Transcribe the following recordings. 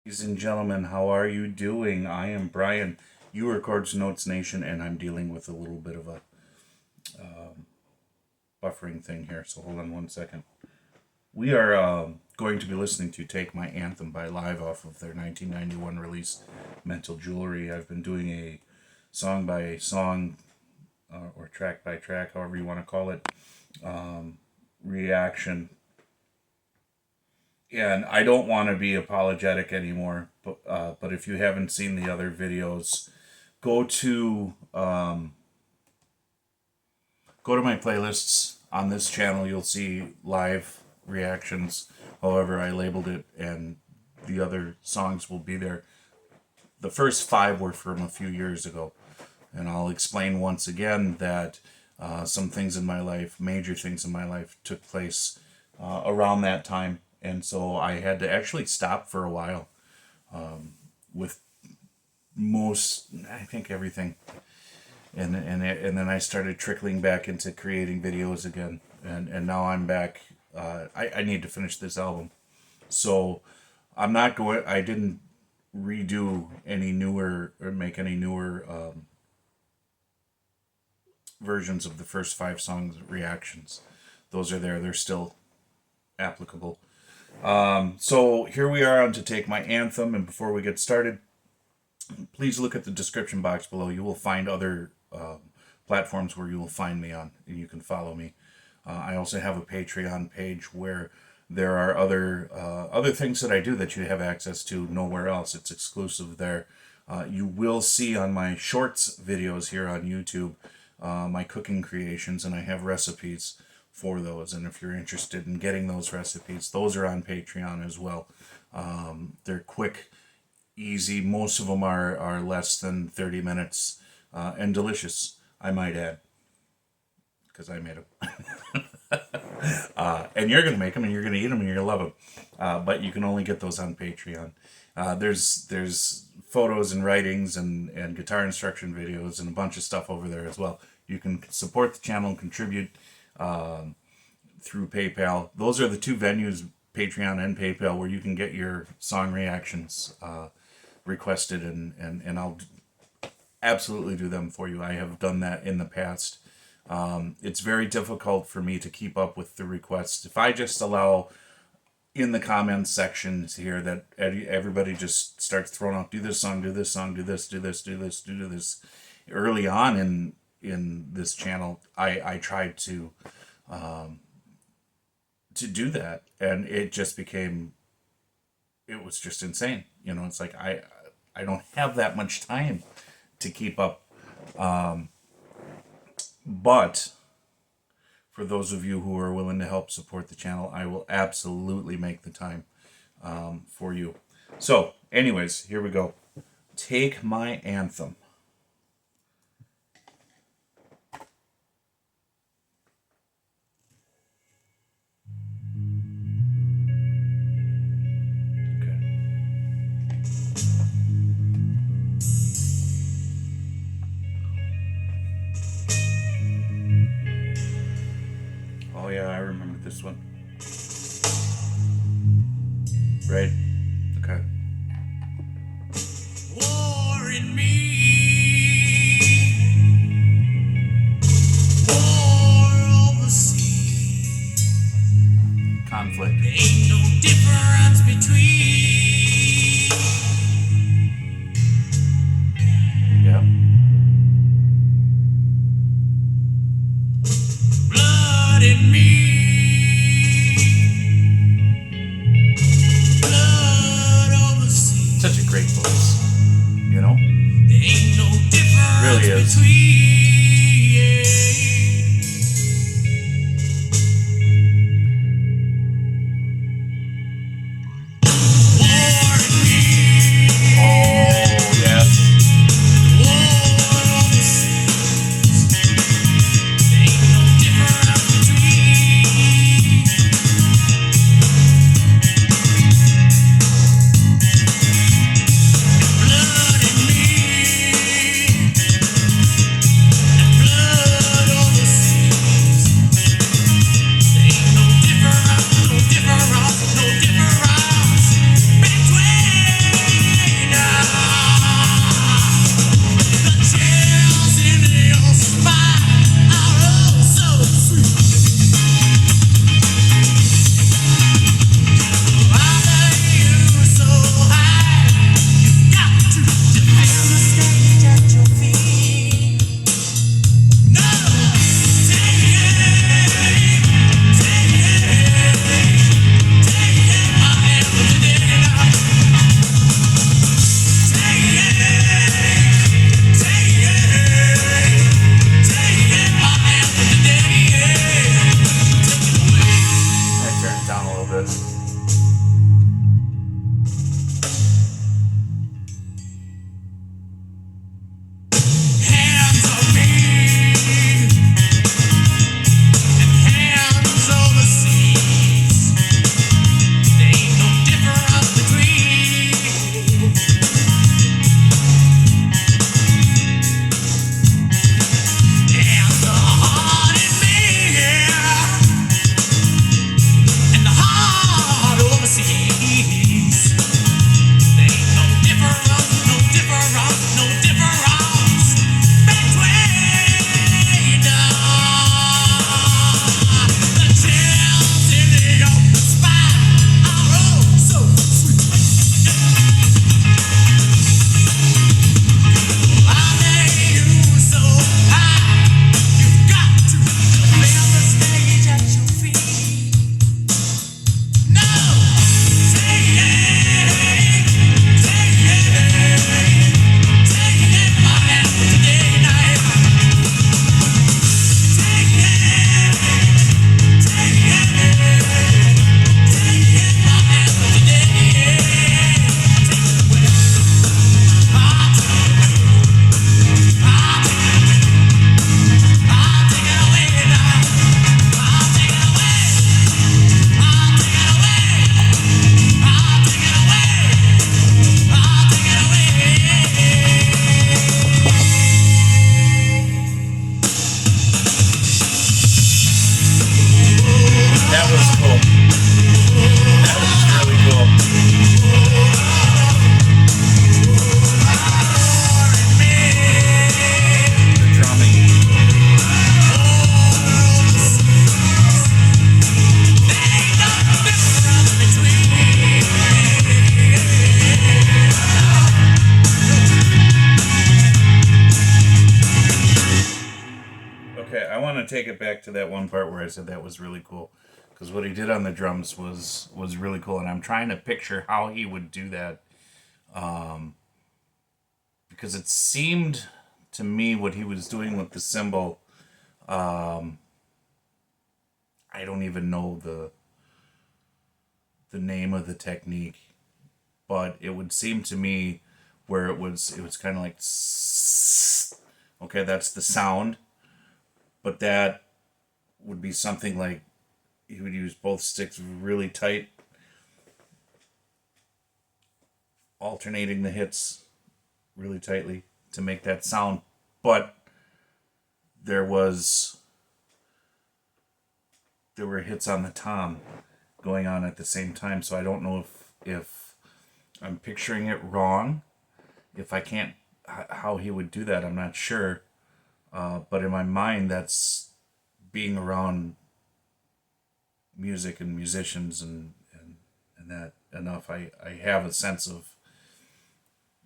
Ladies and gentlemen, how are you doing? I am Brian. You are Chords and Notes Nation, and I'm dealing with a little bit of a buffering thing here, so hold on one second. We are going to be listening to Take My Anthem by Live off of their 1991 release, Mental Jewelry. I've been doing a song by song, or track by track, however you want to call it, reaction. And I don't want to be apologetic anymore, but if you haven't seen the other videos, go to my playlists on this channel. You'll see live reactions, however I labeled it, and the other songs will be there. The first 5 were from a few years ago, and I'll explain once again that some things in my life, major things in my life, took place around that time, and so I had to actually stop for a while with I think everything, and then I started trickling back into creating videos again, and now I'm back. I need to finish this album, so I didn't redo any newer or make any newer versions of the first 5 songs reactions. Those are there. They're still applicable. So here we are on to Take My Anthem, and before we get started, please look at the description box below. You will find other platforms where you will find me on, and you can follow me. I also have a Patreon page where there are other things that I do that you have access to nowhere else. It's exclusive there. You will see on my shorts videos here on YouTube my cooking creations, and I have recipes for those. And if you're interested in getting those recipes, those are on Patreon as well. They're quick, easy. Most of them are less than 30 minutes and delicious, I might add, because I made them. And you're going to make them, and you're going to eat them, and you're going to love them. But you can only get those on Patreon. There's photos and writings and guitar instruction videos and a bunch of stuff over there as well. You can support the channel and contribute through PayPal. Those are the 2 venues, Patreon and PayPal, where you can get your song reactions requested, and I'll absolutely do them for you. I have done that in the past. It's very difficult for me to keep up with the requests. If I just allow in the comments sections here that everybody just starts throwing out, do this song, do this song, do this, do this, do this, do this. Early on in this channel, I tried to do that, and it just became, it was just insane. You know, it's like I don't have that much time to keep up. But for those of you who are willing to help support the channel, I will absolutely make the time for you. So, anyways, here we go. Take My Anthem. Oh yeah, I remember this one. Right? Okay. War in me. take it back to that one part where I said that was really cool, because what he did on the drums was really cool, and I'm trying to picture how he would do that, because it seemed to me what he was doing with the cymbal. I don't even know the name of the technique, but it would seem to me where it was kind of like okay, that's the sound, but that would be something like he would use both sticks really tight, alternating the hits really tightly to make that sound, but there were hits on the tom going on at the same time, so I don't know if I'm picturing it wrong. If I can't, how he would do that, I'm not sure. But in my mind, that's being around music and musicians and that enough. I have a sense of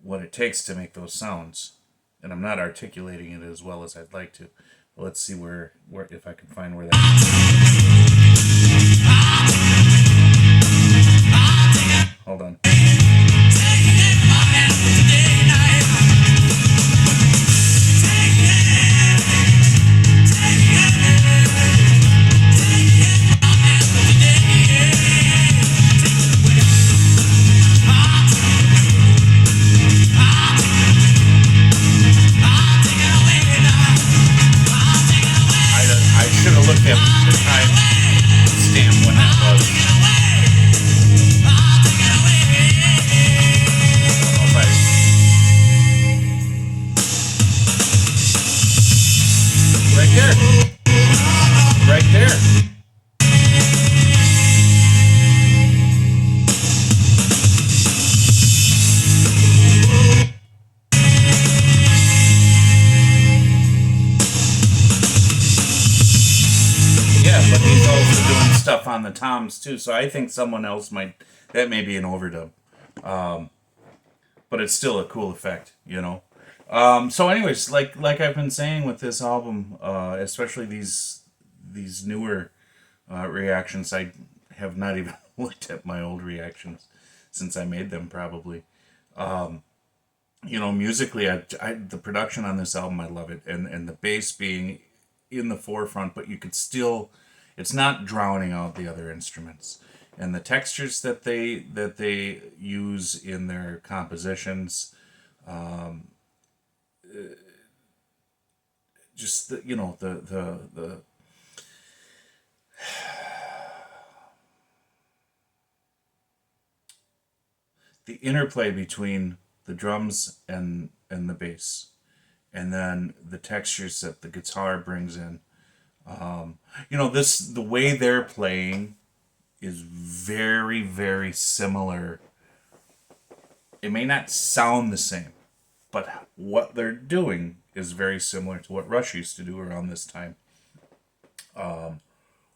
what it takes to make those sounds, and I'm not articulating it as well as I'd like to. But let's see where if I can find where that. Hold on. I should have looked at the time stamp when that was. Right there. Right there. Yeah, but he's also doing stuff on the toms too, so I think someone else that may be an overdub. But it's still a cool effect, you know? So anyways, like I've been saying with this album, especially these newer reactions, I have not even looked at my old reactions since I made them, probably. Musically, the production on this album, I love it, and the bass being in the forefront, but you could still, it's not drowning out the other instruments, and the textures that they use in their compositions, just the the interplay between the drums and the bass, and then the textures that the guitar brings in. The way they're playing is very, very similar. It may not sound the same, but what they're doing is very similar to what Rush used to do around this time.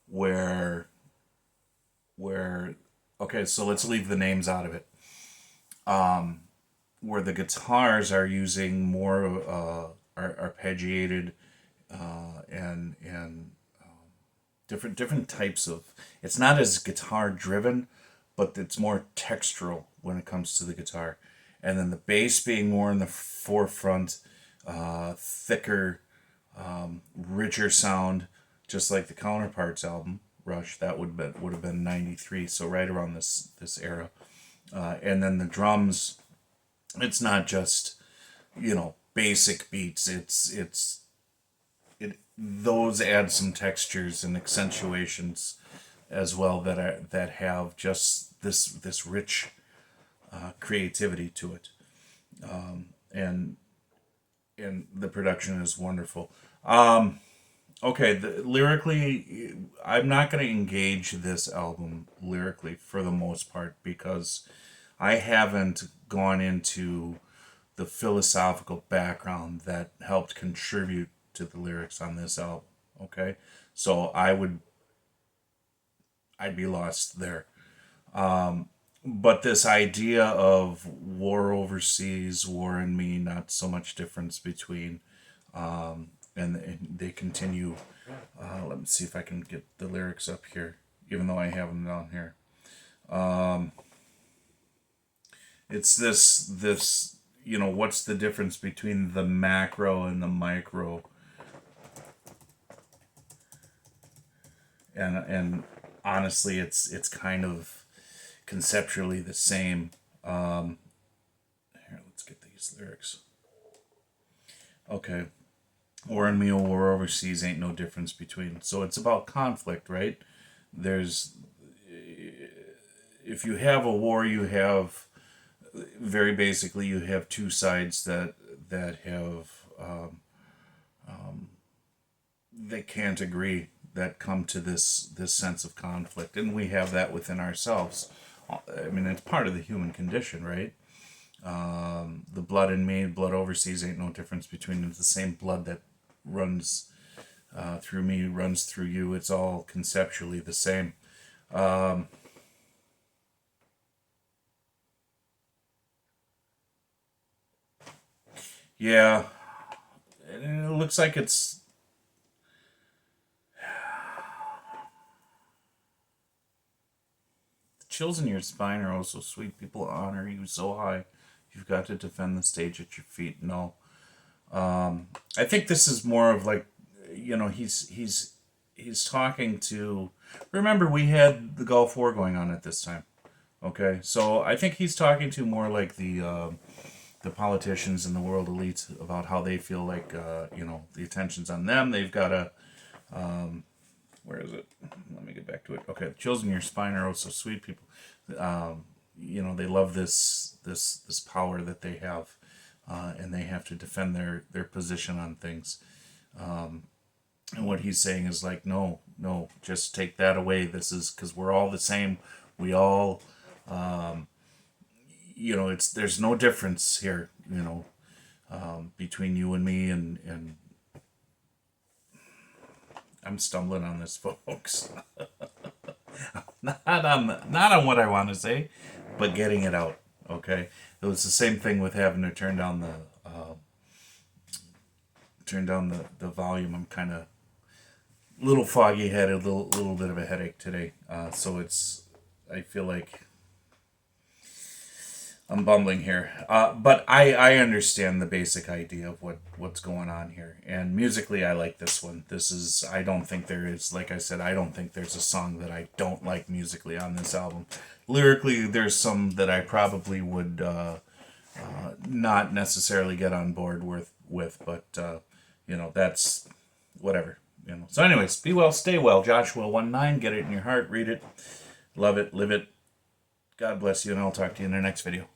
Where okay, so let's leave the names out of it. Where the guitars are using more arpeggiated and different types of. It's not as guitar driven, but it's more textural when it comes to the guitar, and then the bass being more in the forefront, thicker, richer sound, just like the Counterparts album, Rush. That would have been '93, so right around this era. And then the drums, it's not just, basic beats. Those add some textures and accentuations as well that have just this rich creativity to it, and the production is wonderful. Okay, lyrically, I'm not going to engage this album lyrically for the most part, because I haven't gone into the philosophical background that helped contribute to the lyrics on this album. Okay, so I'd be lost there. But this idea of war overseas, war in me, not so much difference between, and they continue Let me see if I can get the lyrics up here, even though I have them down here. It's this, what's the difference between the macro and the micro? And honestly, it's kind of conceptually the same. Here, let's get these lyrics. Okay. War in me or war overseas ain't no difference between. So it's about conflict, right? If you have a war, you have, very basically, you have two sides that have they can't agree, that come to this sense of conflict, and we have that within ourselves. I mean, it's part of the human condition, right? The blood in me, blood overseas ain't no difference between. It's the same blood that runs through me, runs through you. It's all conceptually the same. Yeah, and it looks like it's the chills in your spine are also sweet. People honor you so high. You've got to defend the stage at your feet. No, I think this is more of like, he's talking to. Remember, we had the Gulf War going on at this time. Okay, so I think he's talking to more like the politicians and the world elite about how they feel like the attention's on them. They've got to. Where is it? Let me get back to it. Okay, the chills in your spine are also sweet. People, they love this power that they have, and they have to defend their position on things. And what he's saying is like, no, just take that away. This is because we're all the same. We all, there's no difference here, between you and me, and I'm stumbling on this, folks. not on what I want to say, but getting it out. Okay, it was the same thing with having to turn down the volume. I'm kind of little foggy headed, little bit of a headache today. So I feel like I'm bumbling here. But I understand the basic idea of what's going on here. And musically, I like this one. I don't think there is, like I said, I don't think there's a song that I don't like musically on this album. Lyrically, there's some that I probably would not necessarily get on board with, but, that's whatever. So anyways, be well, stay well. Joshua19, get it in your heart, read it, love it, live it. God bless you, and I'll talk to you in the next video.